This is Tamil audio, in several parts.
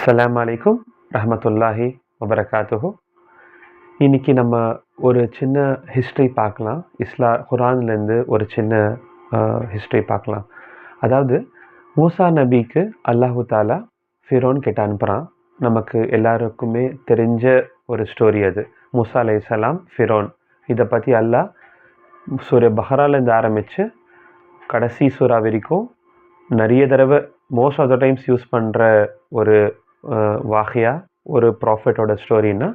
அஸ்ஸலாமு அலைக்கும் ரஹ்மத்துல்லாஹி வபரகாத்துஹு. இன்னைக்கு நம்ம ஒரு சின்ன ஹிஸ்ட்ரி பார்க்கலாம். குரான்லேருந்து ஒரு சின்ன ஹிஸ்ட்ரி பார்க்கலாம். அதாவது மூசா நபிக்கு அல்லாஹு தாலா ஃபிரோன் கிட்ட அனுப்புகிறான். நமக்கு எல்லாருக்குமே தெரிஞ்ச ஒரு ஸ்டோரி அது. மூசா அலைஹிஸ்ஸலாம், ஃபிரோன். இதை பற்றி அல்லாஹ் சூரிய பஹராலேருந்து ஆரம்பித்து கடைசி சூறா வரைக்கும் நிறைய தடவை most of the times use பண்ணுற ஒரு வாகியா, ஒரு ப்ராஃபிட்டோட ஸ்டோரின்னா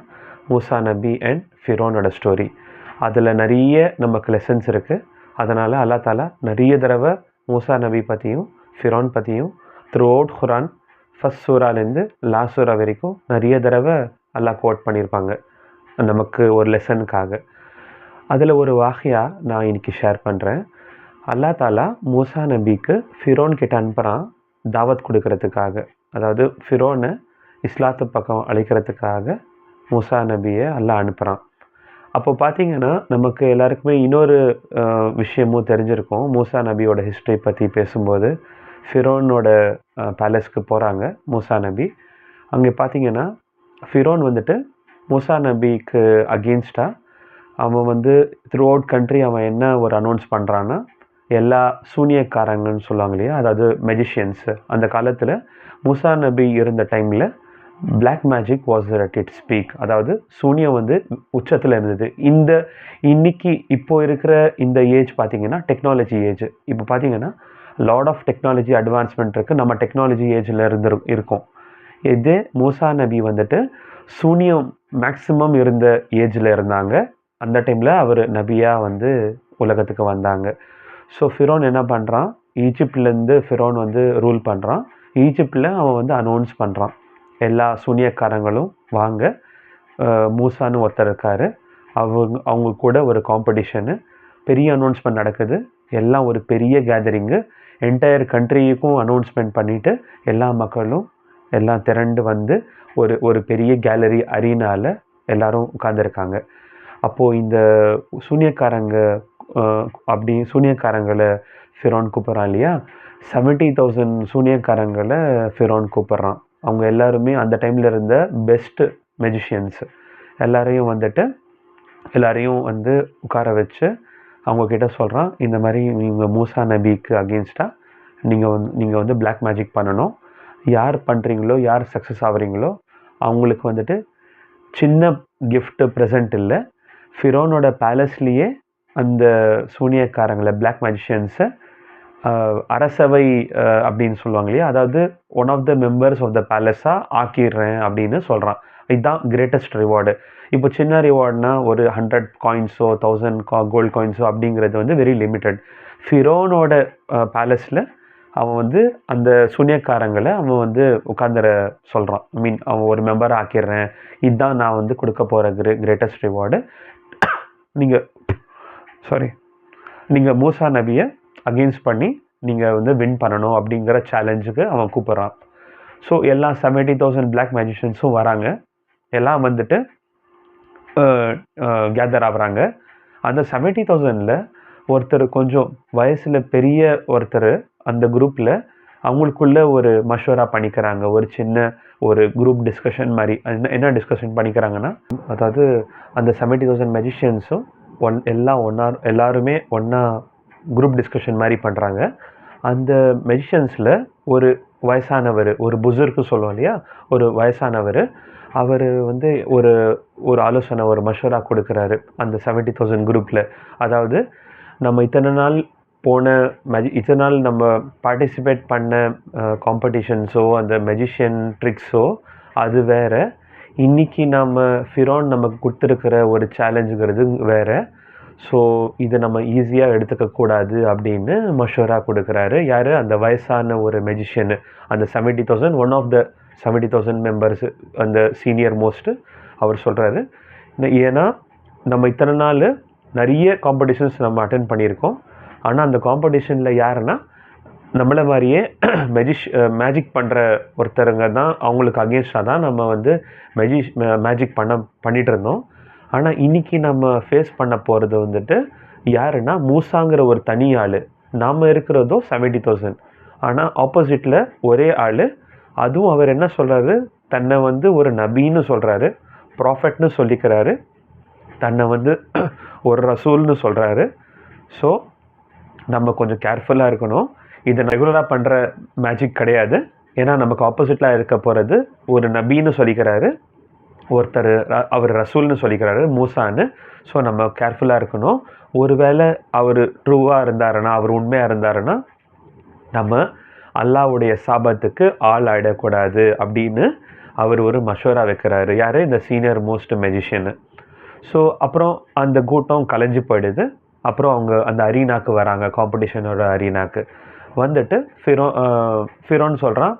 மூசா நபி அண்ட் ஃபிரோனோட ஸ்டோரி. அதில் நிறைய நமக்கு லெசன்ஸ் இருக்குது. அதனால் அல்லா தாலா நிறைய தடவை மூசா நபி பற்றியும் ஃபிரோன் பற்றியும் த்ரூ அவுட் குரான் ஃபஸ்ட் சூறாலேருந்து லாஸ்ட் சூறா வரைக்கும் நிறைய தடவை அல்லாஹ் கோட் பண்ணியிருப்பாங்க நமக்கு ஒரு லெசனுக்காக. அதில் ஒரு வாகியா நான் இன்றைக்கி ஷேர் பண்ணுறேன். அல்லா தாலா மூசா நபிக்கு ஃபிரோன் கிட்ட அனுப்புகிறான் தாவத் கொடுக்கறதுக்காக. அதாவது ஃபிரோனை இஸ்லாத்து பக்கம் அழைக்கிறதுக்காக மூசா நபியை அல்லாஹ் அனுப்புகிறான். அப்போ பார்த்தீங்கன்னா நமக்கு எல்லாருக்குமே இன்னொரு விஷயமும் தெரிஞ்சிருக்கும். மூசா நபியோட ஹிஸ்ட்ரி பற்றி பேசும்போது ஃபிரோனோட பேலஸ்க்கு போகிறாங்க மூசா நபி. அங்கே பார்த்தீங்கன்னா ஃபிரோன் வந்துட்டு மூசா நபிக்கு அகெயின்ஸ்டாக அவன் த்ரூ அவுட் கண்ட்ரி அவன் என்ன ஒரு அனௌன்ஸ் பண்ணுறான்னா, எல்லா சூனியக்காரங்கன்னு சொல்லுவாங்க இல்லையா, அதாவது மெஜிஷியன்ஸு. அந்த காலத்தில் மூசா நபி இருந்த டைமில் black magic was at its peak. அதாவது சூனியம் உச்சத்தில் இருந்தது. இன்னைக்கு இப்போ இருக்கிற இந்த ஏஜ் பார்த்திங்கன்னா டெக்னாலஜி ஏஜ். இப்போ பார்த்திங்கன்னா லாட் ஆஃப் டெக்னாலஜி அட்வான்ஸ்மெண்ட் இருக்குது. நம்ம டெக்னாலஜி ஏஜில் இருக்கோம். இதே மூசா நபி சூனியம் மேக்ஸிமம் இருந்த ஏஜில் இருந்தாங்க. அந்த டைமில் அவர் நபியாக உலகத்துக்கு வந்தாங்க. ஸோ ஃபிரோன் என்ன பண்ணுறான், ஈஜிப்ட்லேருந்து ஃபிரோன் ரூல் பண்ணுறான். ஈஜிப்டில் அவன் அனௌன்ஸ் பண்ணுறான், எல்லா சூனியக்காரங்களும் வாங்க, மூசான்னு ஒருத்தர் இருக்கார், அவங்க கூட ஒரு காம்படிஷனு, பெரிய அனௌன்ஸ்மெண்ட் நடக்குது. எல்லாம் ஒரு பெரிய கேதரிங்கு, என்டையர் கண்ட்ரிக்கும் அனௌன்ஸ்மெண்ட் பண்ணிவிட்டு எல்லா மக்களும் எல்லாம் திரண்டு ஒரு பெரிய கேலரி அரீனாவில் எல்லோரும் உட்காந்துருக்காங்க. அப்போது இந்த சூனியக்காரங்களை ஃபிரோன் கூப்பிட்றான் இல்லையா, 70,000 சூனியக்காரங்களை ஃபிரோன் கூப்பிட்றான். அவங்க எல்லாருமே அந்த டைமில் இருந்த பெஸ்ட்டு மெஜிஷியன்ஸ். எல்லாரையும் உட்கார வச்சு அவங்கக்கிட்ட சொல்கிறான், இந்த மாதிரி நீங்கள் மூசா நபிக்கு அகெயின்ஸ்டாக நீங்கள் பிளாக் மேஜிக் பண்ணணும். யார் பண்ணுறீங்களோ, யார் சக்ஸஸ் ஆகுறீங்களோ அவங்களுக்கு சின்ன கிஃப்ட்டு ப்ரெசண்ட் இல்லை, ஃபிரோனோட பேலஸ்லேயே அந்த சூனியக்காரங்களை பிளாக் மேஜிஷியன்ஸை அரசவை அப்படின்னு சொல்லுவாங்க இல்லையா, அதாவது one of the members of the பேலஸாக ஆக்கிடுறேன் அப்படின்னு சொல்கிறான். இதுதான் கிரேட்டஸ்ட் ரிவார்டு. இப்போ சின்ன ரிவார்ட்னா ஒரு 100 காயின்ஸோ 1000 கோல்டு காயின்ஸோ அப்படிங்கிறது வெரி லிமிட்டட். ஃபிரோனோட பேலஸில் அவன் அந்த சூனியக்காரங்களை அவன் உட்காந்துர சொல்கிறான். அவன் ஒரு மெம்பராக ஆக்கிடுறேன், இதுதான் நான் கொடுக்க போகிற கிரேட்டஸ்ட் ரிவார்டு. நீங்கள் மூசா நபியை அகெயின்ஸ்ட் பண்ணி நீங்கள் வின் பண்ணணும் அப்படிங்கிற சேலஞ்சுக்கு அவன் கூப்பிட்றான். ஸோ எல்லா 70,000 பிளாக் மேஜிஷியன்ஸும் வராங்க. எல்லாம் கேதர் ஆகுறாங்க. அந்த 70,000ல் ஒருத்தர் கொஞ்சம் வயசில் பெரிய ஒருத்தர் அந்த குரூப்பில் அவங்களுக்குள்ள ஒரு மஷ்வரா பண்ணிக்கிறாங்க. ஒரு சின்ன ஒரு குரூப் டிஸ்கஷன் மாதிரி. என்ன டிஸ்கஷன் பண்ணிக்கிறாங்கன்னா, அதாவது அந்த 70,000 மெஜிஷியன்ஸும் எல்லாருமே ஒன்றா குரூப் டிஸ்கஷன் மாதிரி பண்ணுறாங்க. அந்த மெஜிஷியன்ஸில் ஒரு வயசானவர், ஒரு புசுர்க்கு சொல்லுவோம் இல்லையா, ஒரு வயசானவர், அவர் ஒரு ஆலோசனை, ஒரு மஷ்வரா கொடுக்குறாரு அந்த 70,000 குரூப்பில். அதாவது நம்ம இத்தனை நாள் நம்ம பார்ட்டிசிபேட் பண்ண காம்படிஷன்ஸோ அந்த மெஜிஷியன் ட்ரிக்ஸோ அது வேறு, இன்றைக்கி ஃபிரோன் நமக்கு கொடுத்துருக்கிற ஒரு சேலஞ்சுங்கிறது வேறு. ஸோ இதை நம்ம ஈஸியாக எடுத்துக்கக்கூடாது அப்படின்னு மஷ்வரா கொடுக்குறாரு. யார்? அந்த வயசான ஒரு மெஜிஷியனு. அந்த 70,000 ஒன் ஆஃப் த 70,000 மெம்பர்ஸு, அந்த சீனியர் மோஸ்ட்டு அவர் சொல்கிறாரு. ஏன்னா நம்ம இத்தனை நாள் நிறைய காம்படிஷன்ஸ் நம்ம அட்டென்ட் பண்ணியிருக்கோம். ஆனால் அந்த காம்படிஷனில் யாருன்னா நம்மளை மாதிரியே மேஜிக் பண்ணுற ஒருத்தருங்க தான், அவங்களுக்கு அகேன்ஸ்டாக தான் நம்ம மேஜிக் பண்ணிகிட்டு இருந்தோம். ஆனால் இன்றைக்கி நம்ம ஃபேஸ் பண்ண போகிறது யாருன்னா மூசாங்கிற ஒரு தனி ஆள். நாம் இருக்கிறதோ 70,000. ஆனால் ஆப்போசிட்டில் ஒரே ஆள். அதுவும் அவர் என்ன சொல்கிறாரு, தன்னை வந்து ஒரு நபின்னு சொல்கிறாரு, ப்ராஃபட்னு சொல்லிக்கிறாரு, தன்னை வந்து ஒரு ரசூல்னு சொல்கிறாரு. ஸோ நம்ம கொஞ்சம் கேர்ஃபுல்லாக இருக்கணும். இதை ரெகுலராக பண்ணுற மேஜிக் கிடையாது. ஏன்னா நமக்கு ஆப்போசிட்டில் இருக்க போகிறது ஒரு நபின்னு சொல்லிக்கிறாரு, ஒருத்தர் அவர் ரசூல்னு சொல்லிக்கிறாரு, மூசான்னு. ஸோ நம்ம கேர்ஃபுல்லாக இருக்கணும். ஒருவேளை அவர் ட்ரூவாக இருந்தாருன்னா, அவர் உண்மையாக இருந்தாருன்னா நம்ம அல்லாவுடைய சாபத்துக்கு ஆள் ஆகிடக்கூடாது அப்படின்னு அவர் ஒரு மஷோரா வைக்கிறாரு. யார்? இந்த சீனியர் மோஸ்ட் மெஜிஷியனு. ஸோ அப்புறம் அந்த கூட்டம் கலைஞ்சு போயிடுது. அப்புறம் அவங்க அந்த அரீனாக்கு வராங்க, காம்படிஷனோட அரீனாக்கு வந்துட்டு ஃபிரோன் சொல்கிறான்,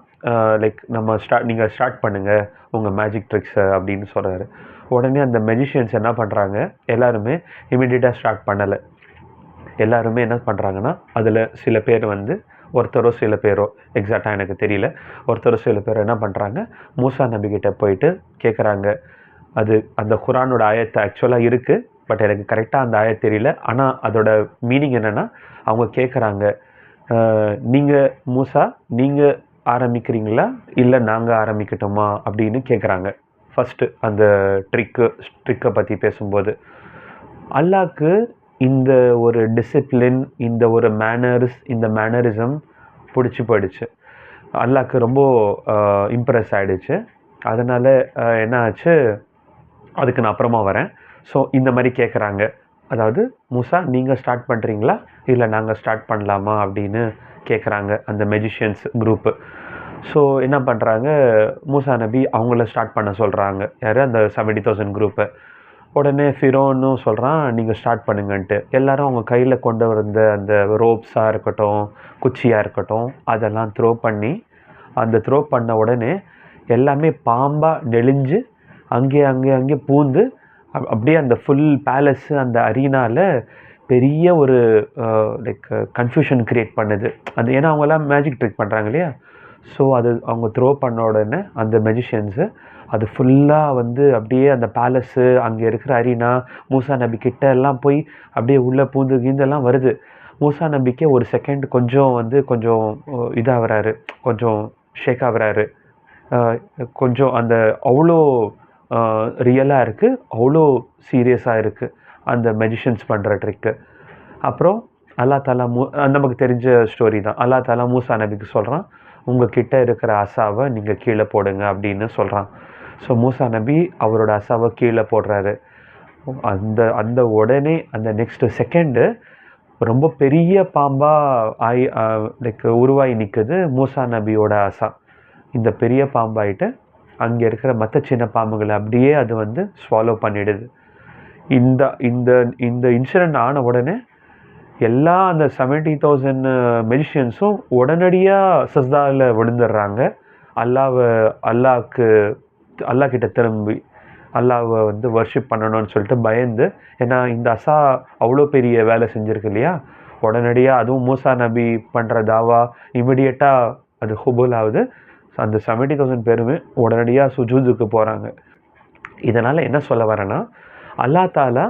லைக் நம்ம நீங்கள் ஸ்டார்ட் பண்ணுங்கள் உங்கள் மேஜிக் ட்ரிக்ஸை அப்படின்னு சொல்கிறாரு. உடனே அந்த மெஜிஷியன்ஸ் என்ன பண்ணுறாங்க, எல்லாருமே இமீடியட்டாக ஸ்டார்ட் பண்ணலை. எல்லாருமே என்ன பண்ணுறாங்கன்னா, அதில் சில பேர் வந்து ஒருத்தரோ சில பேரோ எக்ஸாக்டாக எனக்கு தெரியல, ஒருத்தரோ சில பேர் என்ன பண்ணுறாங்க, மூசா நபிக்கிட்ட போயிட்டு கேட்குறாங்க. அது அந்த குரானோட ஆயத்தை ஆக்சுவலாக இருக்குது, பட் எனக்கு கரெக்டாக அந்த ஆயத் தெரியல. ஆனால் அதோட மீனிங் என்னென்னா, அவங்க கேட்குறாங்க, நீங்கள் மூசா நீங்கள் ஆரம்பிக்கிறீங்களா இல்லை நாங்கள் ஆரம்பிக்கட்டுமா அப்படின்னு கேட்குறாங்க. ஃபஸ்ட்டு அந்த ட்ரிக்கை பற்றி பேசும்போது அல்லாஹ்க்கு இந்த ஒரு டிசிப்ளின், இந்த ஒரு மேனர்ஸ், இந்த மேனரிசம் பிடிச்சி போயிடுச்சு. அல்லாஹ்க்கு ரொம்ப இம்ப்ரெஸ் ஆகிடுச்சு. அதனால் என்ன ஆச்சு, அதுக்கு நான் அப்புறமா வரேன். ஸோ இந்த மாதிரி கேட்குறாங்க, அதாவது மூசா நீங்கள் ஸ்டார்ட் பண்ணுறீங்களா இல்லை நாங்கள் ஸ்டார்ட் பண்ணலாமா அப்படின்னு கேட்குறாங்க அந்த மெஜிஷியன்ஸ் குரூப்பு. ஸோ என்ன பண்ணுறாங்க, மூசா நபி அவங்கள ஸ்டார்ட் பண்ண சொல்கிறாங்க. யார்? அந்த 70,000 குரூப்பை. உடனே ஃபிரோனும் சொல்கிறான், நீங்கள் ஸ்டார்ட் பண்ணுங்கன்ட்டு. எல்லோரும் அவங்க கையில் கொண்டு வந்த அந்த ரோப்ஸாக இருக்கட்டும், குச்சியாக இருக்கட்டும், அதெல்லாம் த்ரோ பண்ணி, அந்த த்ரோ பண்ண உடனே எல்லாமே பாம்பாக நெளிஞ்சு அங்கே பூந்து அப்படியே அந்த ஃபுல் பேலஸு, அந்த அரீனாவில் பெரிய ஒரு லைக் கன்ஃபியூஷன் க்ரியேட் பண்ணுது. அது ஏன்னா அவங்கெல்லாம் மேஜிக் ட்ரிக் பண்ணுறாங்க இல்லையா. ஸோ அது அவங்க த்ரோ பண்ண உடனே அந்த மெஜிஷியன்ஸு அது ஃபுல்லாக வந்து அப்படியே அந்த பேலஸு, அங்கே இருக்கிற அரீனா, மூசா நபி கிட்ட எல்லாம் போய் அப்படியே உள்ளே பூந்து கீந்தெல்லாம் வருது. மூசா நபிக்கே ஒரு செகண்ட் கொஞ்சம் இதாக வராரு, கொஞ்சம் ஷேக் ஆகுறாரு. கொஞ்சம் அந்த அவ்வளோ ரியலாக இருக்குது, அவ்வளோ சீரியஸாக இருக்குது அந்த மெஜிஷியன்ஸ் பண்ணுற ட்ரிக்கு. அப்புறம் அல்லா தாலா நமக்கு தெரிஞ்ச ஸ்டோரி தான். அல்லா தாலா மூசா நபிக்கு சொல்கிறான், உங்கள் கிட்டே இருக்கிற அசாவை நீங்கள் கீழே போடுங்க அப்படின்னு சொல்கிறான். ஸோ மூசா நபி அவரோட அசாவை கீழே போடுறாரு. அந்த உடனே அந்த நெக்ஸ்ட்டு செகண்டு ரொம்ப பெரிய பாம்பாக லைக் உருவாகி நிற்குது மூசா நபியோட அசா. இந்த பெரிய பாம்பாயிட்டு அங்கே இருக்கிற மற்ற சின்ன பாம்புகளை அப்படியே அது வந்து ஸ்வாலோ பண்ணிடுது. இந்த இந்த இந்த இன்சிடெண்ட் ஆன உடனே எல்லா அந்த 70,000 மெஜிஷியன்ஸும் உடனடியாக சஸ்தாவில் விழுந்துடுறாங்க. அல்லாஹ்கிட்ட திரும்பி அல்லாவை வந்து வர்ஷிப் பண்ணணும்னு சொல்லிட்டு பயந்து, ஏன்னா இந்த அசா அவ்வளோ பெரிய வேலை செஞ்சுருக்கு இல்லையா. உடனடியாக அதுவும் மூசா நபி பண்ணுற தாவா இமிடியேட்டாக அது ஹுபுல் ஆகுது. அந்த 70,000 பேருமே உடனடியாக சுஜூதுக்கு போகிறாங்க. இதனால் என்ன சொல்ல வரேன்னா, அல்லா தாலா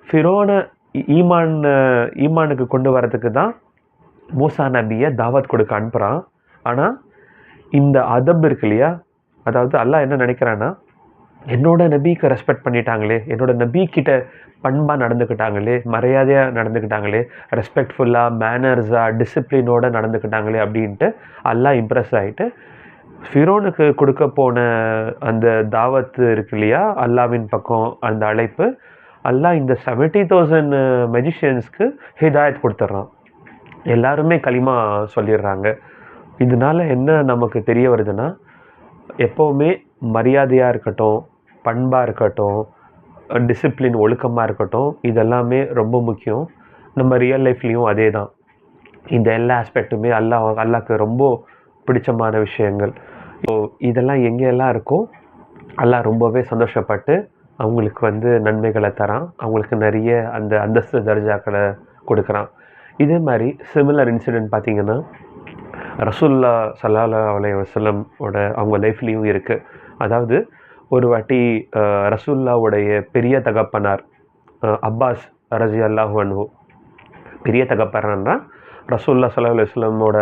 ஃபிரோனை ஈமானுக்கு கொண்டு வரதுக்கு தான் மூசா நபியை தாவத் கொடுக்க அனுப்புகிறான். ஆனால் இந்த அதப் இருக்கு இல்லையா, அதாவது அல்லாஹ் என்ன நினைக்கிறான்னா, என்னோட நபிக்கு ரெஸ்பெக்ட் பண்ணிட்டாங்களே, என்னோட நபிக்கிட்ட பண்பாக நடந்துக்கிட்டாங்களே, மரியாதையாக நடந்துக்கிட்டாங்களே, ரெஸ்பெக்ட்ஃபுல்லாக மேனர்ஸாக டிசிப்ளினோடு நடந்துக்கிட்டாங்களே அப்படின்ட்டு அல்லாஹ் இம்ப்ரெஸ் ஆகிட்டு ஃபிரோனுக்கு கொடுக்க போன அந்த தாவத்து இருக்கு இல்லையா, அல்லாவின் பக்கம் அந்த அழைப்பு, அல்லாஹ் இந்த 70,000 மெஜிஷியன்ஸ்க்கு ஹிதாயத் கொடுத்துட்றான். எல்லாருமே களிமா சொல்லிடுறாங்க. இதனால என்ன நமக்கு தெரிய வருதுன்னா, எப்போவுமே மரியாதையாக இருக்கட்டும், பண்பாக இருக்கட்டும், டிசிப்ளின் ஒழுக்கமாக இருக்கட்டும், இதெல்லாமே ரொம்ப முக்கியம். நம்ம ரியல் லைஃப்லேயும் அதே தான். இந்த எல்லா ஆஸ்பெக்ட்டுமே அல்லாஹ்க்கு ரொம்ப பிடிச்சமான விஷயங்கள். ஸோ இதெல்லாம் எங்கெல்லாம் இருக்கோ அல்லாஹ் ரொம்பவே சந்தோஷப்பட்டு அவங்களுக்கு வந்து நன்மைகளை தரான், அவங்களுக்கு நிறைய அந்த அந்தஸ்து தர்ஜாக்களை கொடுக்குறான். இதே மாதிரி சிமிலர் இன்சிடெண்ட் பார்த்திங்கன்னா ரசூல்லா ஸல்லல்லாஹு அலைஹி வஸல்லம் அவங்க லைஃப்லேயும் இருக்குது. அதாவது ஒரு வாட்டி ரசூல்லாவுடைய பெரிய தகப்பனார் அப்பாஸ் ரஸியல்லாஹு அன்ஹு, பெரிய தகப்பனார்னா ரசூல்லா ஸல்லல்லாஹு அலைஹி வஸல்லமோட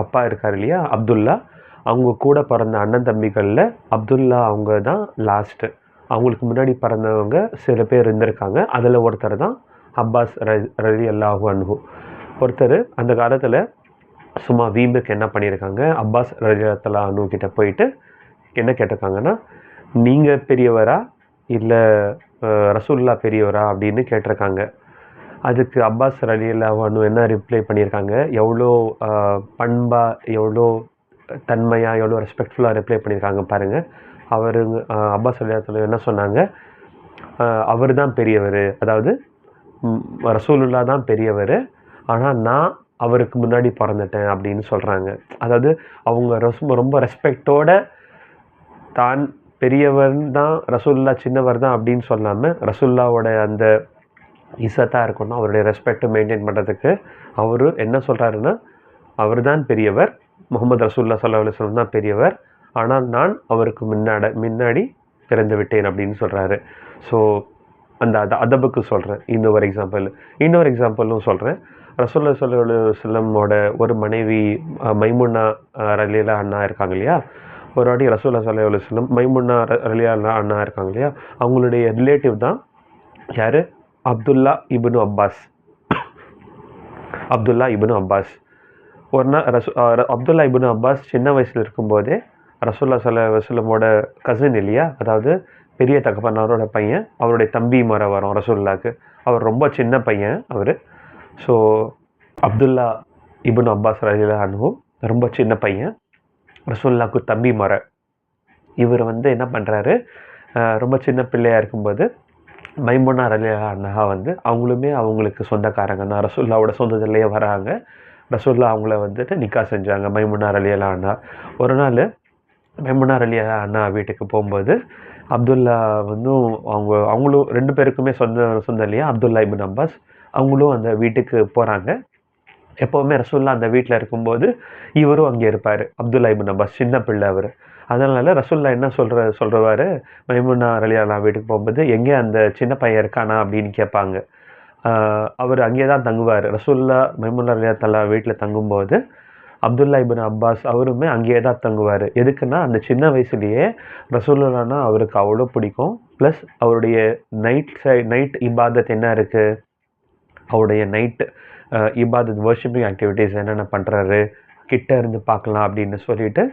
அப்பா இருக்கார் இல்லையா, அப்துல்லா, அவங்க கூட பிறந்த அண்ணன் தம்பிகளில் அப்துல்லா அவங்க தான் லாஸ்ட்டு. அவங்களுக்கு முன்னாடி பிறந்தவங்க சில பேர் இருந்திருக்காங்க. அதில் ஒருத்தர் தான் அப்பாஸ் ரலியல்லாஹு அன்ஹு. ஒருத்தர் அந்த காலத்தில் சும்மா வீம்புக்கு என்ன பண்ணியிருக்காங்க, அப்பாஸ் ரலியல்லாஹு அன்ஹு கிட்ட போயிட்டு என்ன கேட்டிருக்காங்கன்னா, நீங்கள் பெரியவரா இல்லை ரசூலுல்லாஹ் பெரியவரா அப்படின்னு கேட்டிருக்காங்க. அதுக்கு அப்பாஸ் ரலியல்லாஹு அன்ஹு என்ன ரிப்ளை பண்ணியிருக்காங்க, எவ்வளோ பண்பாக, எவ்வளோ தன்மையாக, எவ்வளோ ரெஸ்பெக்ட்ஃபுல்லாக ரிப்ளை பண்ணியிருக்காங்க பாருங்கள். அவர் அப்பாஸ் ரலியல்லாஹு என்ன சொன்னாங்க, அவர் தான் பெரியவர், அதாவது ரசூலுல்லாஹ் தான் பெரியவர், ஆனால் நான் அவருக்கு முன்னாடி பிறந்துட்டேன் அப்படின்னு சொல்கிறாங்க. அதாவது அவங்க ரொம்ப ரெஸ்பெக்டோட தான் பெரியவர் தான், ரசூலுல்லாஹ் சின்னவர் தான் அப்படின்னு சொல்லாமல் ரசூலுல்லாவோட அந்த இசத்தாக இருக்கணும், அவருடைய ரெஸ்பெக்டை மெயின்டைன் பண்ணுறதுக்கு அவர் என்ன சொல்கிறாருன்னா, அவர் தான் பெரியவர், முகமது ரசூலுல்லாஹ் ஸல்லல்லாஹு அலைஹி வஸல்லம் தான் பெரியவர், ஆனால் நான் அவருக்கு முன்னாடி பிறந்து விட்டேன் அப்படின்னு சொல்கிறாரு. ஸோ அந்த அதபுக்கு சொல்கிறேன். இன்னொரு எக்ஸாம்பிளும் சொல்கிறேன். ரசூலுல்லாஹ் ஸல்லல்லாஹு அலைஹி வஸல்லமோட ஒரு மனைவி மைமுனா ரலியல்லாஹு அன்ஹா இருக்காங்க இல்லையா. ஒரு வாட்டி ரசூலுல்லாஹ் ஸல்லல்லாஹு அலைஹி வஸல்லம் மைமுனா ரலியல்லாஹு அன்ஹா இருக்காங்க இல்லையா, அவங்களுடைய ரிலேட்டிவ் தான் யார், அப்துல்லா இப்னு அப்பாஸ். ஒரு நாள் அப்துல்லா இப்னு அப்பாஸ் சின்ன வயசில் இருக்கும்போதே ரசூலுல்லாஹ் ஸல்லல்லாஹு அலைஹி வஸல்லமோட கசின் இல்லையா, அதாவது பெரிய தகப்பனாரோட பையன், அவருடைய தம்பி முறை வரும் ரசூலுல்லாஹ்க்கு. அவர் ரொம்ப சின்ன பையன் அவர். ஸோ அப்துல்லா இப்னு அப்பாஸ் ரலியல்லாஹு அன்ஹு ரொம்ப சின்ன பையன், ரசூலுல்லாஹ்க்கு தம்பி முறை. இவர் என்ன பண்ணுறாரு, ரொம்ப சின்ன பிள்ளையாக இருக்கும்போது மைமுனா ரலியல்லாஹு அன்ஹா அவங்களுமே அவங்களுக்கு சொந்தக்காரங்க தான், ரசூலுல்லாவோட சொந்தத்திலேயே வராங்க. ரசூலுல்லாஹ் அவங்கள நிக்கா செஞ்சாங்க, மைமுனா ரலியல்லாஹு அன்ஹா. ஒரு நாள் மைமுனா ரலியல்லாஹு அன்ஹா வீட்டுக்கு போகும்போது அப்துல்லா அவங்களும் 2 பேருக்குமே சொந்தம் இல்லையா, அப்துல்லா இப்னு அப்பாஸ். அவங்களும் அந்த வீட்டுக்கு போகிறாங்க. எப்போவுமே ரசூலுல்லாஹ் அந்த வீட்டில் இருக்கும்போது இவரும் அங்கே இருப்பார், அப்துல்லா இப்னு அப்பாஸ், சின்ன பிள்ளை அவர். அதனால் ரசூலுல்லாஹ் என்ன சொல்கிறவாரு, மைமுனா ரலியல்லாஹு அன்ஹா வீட்டுக்கு போகும்போது எங்கே அந்த சின்ன பையன் இருக்கானா அப்படின்னு கேட்பாங்க. அவர் அங்கே தான் தங்குவார். ரசூலுல்லாஹ் மைமுனா ரலியல்லாஹு அன்ஹா வீட்டில் தங்கும்போது அப்துல்லா இப்னு அப்பாஸ் அவருமே அங்கேயே தான் தங்குவார். எதுக்குன்னா, அந்த சின்ன வயசுலேயே ரசூலுல்லாஹ்னா அவருக்கு அவ்வளோ பிடிக்கும். ப்ளஸ் அவருடைய நைட் இபாதத் என்ன இருக்குது, அவருடைய நைட் இபாதத் வர்ஷிப்பிங் ஆக்டிவிட்டீஸ் என்னென்ன பண்ணுறாரு, கிட்ட இருந்து பார்க்கலாம் அப்படின்னு சொல்லிட்டு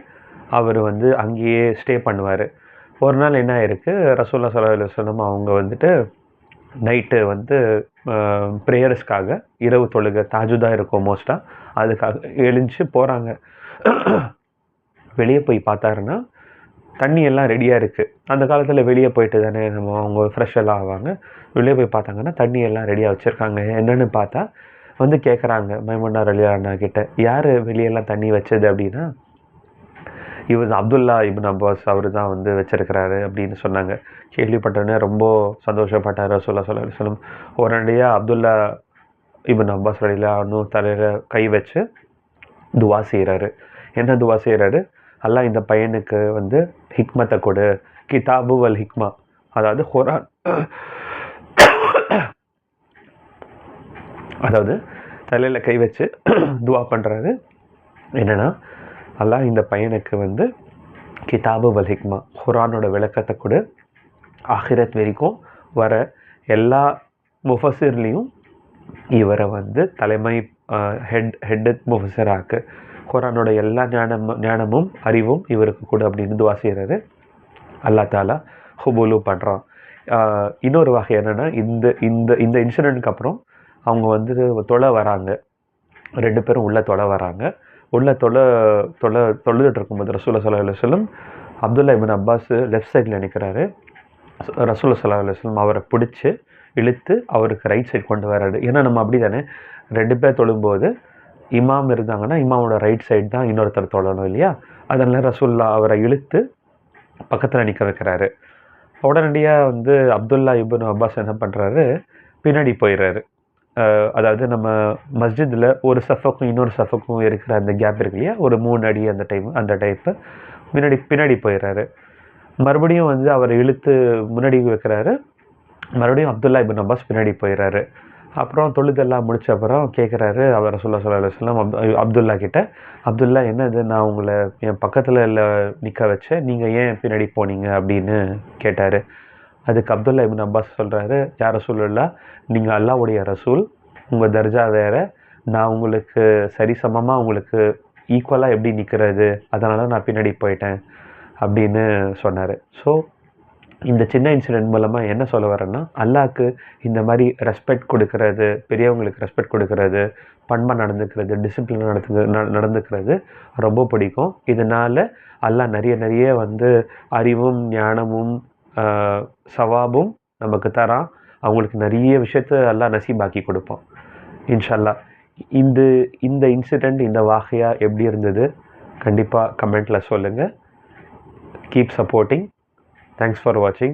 அவர் அங்கேயே ஸ்டே பண்ணுவார். ஒரு நாள் என்ன ஆயிருக்கு, ரசூலுல்லாஹ் ஸல்லல்லாஹு அலைஹி வஸல்லம் அவங்க நைட்டு ப்ரேயர்ஸ்க்காக, இரவு தொழுகை தாஜுதாக இருக்கும் மோஸ்ட்டாக, அதுக்காக எழுந்துச்சு போகிறாங்க. வெளியே போய் பார்த்தாருன்னா தண்ணி எல்லாம் ரெடியாக இருக்குது. அந்த காலத்தில் வெளியே போயிட்டு தானே அவங்க ஃப்ரெஷ் எல்லாம் ஆவாங்க. வெளியே போய் பார்த்தாங்கன்னா தண்ணி எல்லாம் ரெடியாக வச்சுருக்காங்க. என்னென்னு பார்த்தா கேட்குறாங்க மைமுனா ரலியல்லாஹு அன்ஹா கிட்ட, யார் வெளியெல்லாம் தண்ணி வச்சது அப்படின்னா, இவர் அப்துல்லா இப்னு அப்பாஸ் அவர் தான் வச்சிருக்கிறாரு அப்படின்னு சொன்னாங்க. கேள்விப்பட்டோன்னே ரொம்ப சந்தோஷப்பட்டார் ரசூலுல்லாஹ் ஸல்லல்லாஹு அலைஹி வஸல்லம். உடனடியாக அப்துல்லா இப்னு அப்பாஸ் ரலியல்லாஹு அன்ஹு தலையில் கை வச்சு துவா செய்கிறாரு. என்ன துவா செய்கிறாரு, அல்லாஹ் இந்த பையனுக்கு ஹிக்மத்தை கொடு, கிதாபு வல் ஹிக்மா, அதாவது குர்ஆன், அதாவது தலையில் கை வச்சு துவா பண்ணுறாரு. என்னென்னா, அல்லாஹ் இந்த பையனுக்கு கிதாபு வல் ஹிக்மா, குர்ஆனோட விளக்கத்தை கொடு, ஆகிரத் வரைக்கும் வர எல்லா முஃபஸிர்லேயும் இவரை தலைமை ஹெட் முஃபஸராக்கு, குர்ஆனோட எல்லா ஞானமும் அறிவும் இவருக்கு கூட அப்படின்னு துவா செய்கிறாரு. அல்லாஹ் தாலா ஹுபூலு பண்ணுறான். இன்னொரு வகை என்னென்னா, இந்த இன்சிடெண்ட்க்கு அப்புறம் அவங்க தொலை வராங்க, 2 பேரும் உள்ளே தொலை வராங்க. உள்ளே தொழுதுட்டு இருக்கும்போது ரசூலுல்லாஹ் ஸல்லல்லாஹு அலைஹி வஸல்லம் அப்துல்லா இப்னு அப்பாஸ் லெஃப்ட் சைடில் நிற்கிறாரு. ரசூலுல்லாஹ் ஸல்லல்லாஹு அலைஹி வஸல்லம் அவரை பிடிச்சி இழுத்து அவருக்கு ரைட் சைடு கொண்டு வராரு. ஏன்னா நம்ம அப்படி தானே, 2 பேர் தொழும்போது இமாம் இருந்தாங்கன்னா இமாமோட ரைட் சைடு தான் இன்னொருத்தர் தொழணும் இல்லையா. அதனால் ரசூலுல்லாஹ் அவரை இழுத்து பக்கத்தில் நிற்க வைக்கிறாரு. உடனடியாக அப்துல்லா இப்னு அப்பாஸ் என்ன பண்ணுறாரு, பின்னாடி போயிடுறாரு. அதாவது நம்ம மஸ்ஜிதில் ஒரு சஃபக்கும் இன்னொரு சஃபக்கும் இருக்கிற அந்த கேப் இருக்கு இல்லையா, ஒரு 3 அடி அந்த டைப்பு பின்னாடி போயிடுறாரு. மறுபடியும் அவரை இழுத்து முன்னாடி வைக்கிறாரு. மறுபடியும் அப்துல்லா இப்னு அப்பாஸ் பின்னாடி போயிடுறாரு. அப்புறம் தொழுதெல்லாம் முடிச்ச அப்புறம் கேட்குறாரு அவர் ஸல்லல்லாஹு அலைஹி வஸல்லம் அப்துல்லா கிட்ட, அப்துல்லா என்ன இது, நான் உங்களை என் பக்கத்தில் நிற்க வச்சேன், நீங்கள் ஏன் பின்னாடி போனீங்க அப்படின்னு கேட்டார். அதுக்கு அப்துல்லா இப்னு அப்பாஸ் சொல்கிறாரு, யார் ரசூலுல்லா, நீங்கள் அல்லாஹ்வுடைய ரசூல், உங்கள் தர்ஜா வேறு, நான் உங்களுக்கு சரிசமமாக உங்களுக்கு ஈக்குவலாக எப்படி நிற்கிறது, அதனால நான் பின்னாடி போயிட்டேன் அப்படின்னு சொன்னார். ஸோ இந்த சின்ன இன்சிடென்ட் மூலமாக என்ன சொல்ல வரேன்னா, அல்லாஹ்க்கு இந்த மாதிரி ரெஸ்பெக்ட் கொடுக்கறது, பெரியவங்களுக்கு ரெஸ்பெக்ட் கொடுக்கறது, பண்பாக நடந்துக்கிறது, டிசிப்ளினாக நடந்துக்கிறது ரொம்ப பிடிக்கும். இதனால் அல்லாஹ் நிறைய நிறைய வந்து அறிவும் ஞானமும் சவாபும் நமக்கு தரான். அவங்களுக்கு நிறைய விஷயத்த அல்லாஹ் நசீபாக்கி கொடுப்பான் இன்ஷா அல்லாஹ். இந்த இந்த இன்சிடெண்ட், இந்த வாகையா எப்படி இருந்தது கண்டிப்பாக கமெண்ட்டில் சொல்லுங்கள். Keep supporting. Thanks for watching.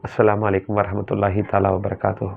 Assalamu alaikum warahmatullahi ta'ala wabarakatuh.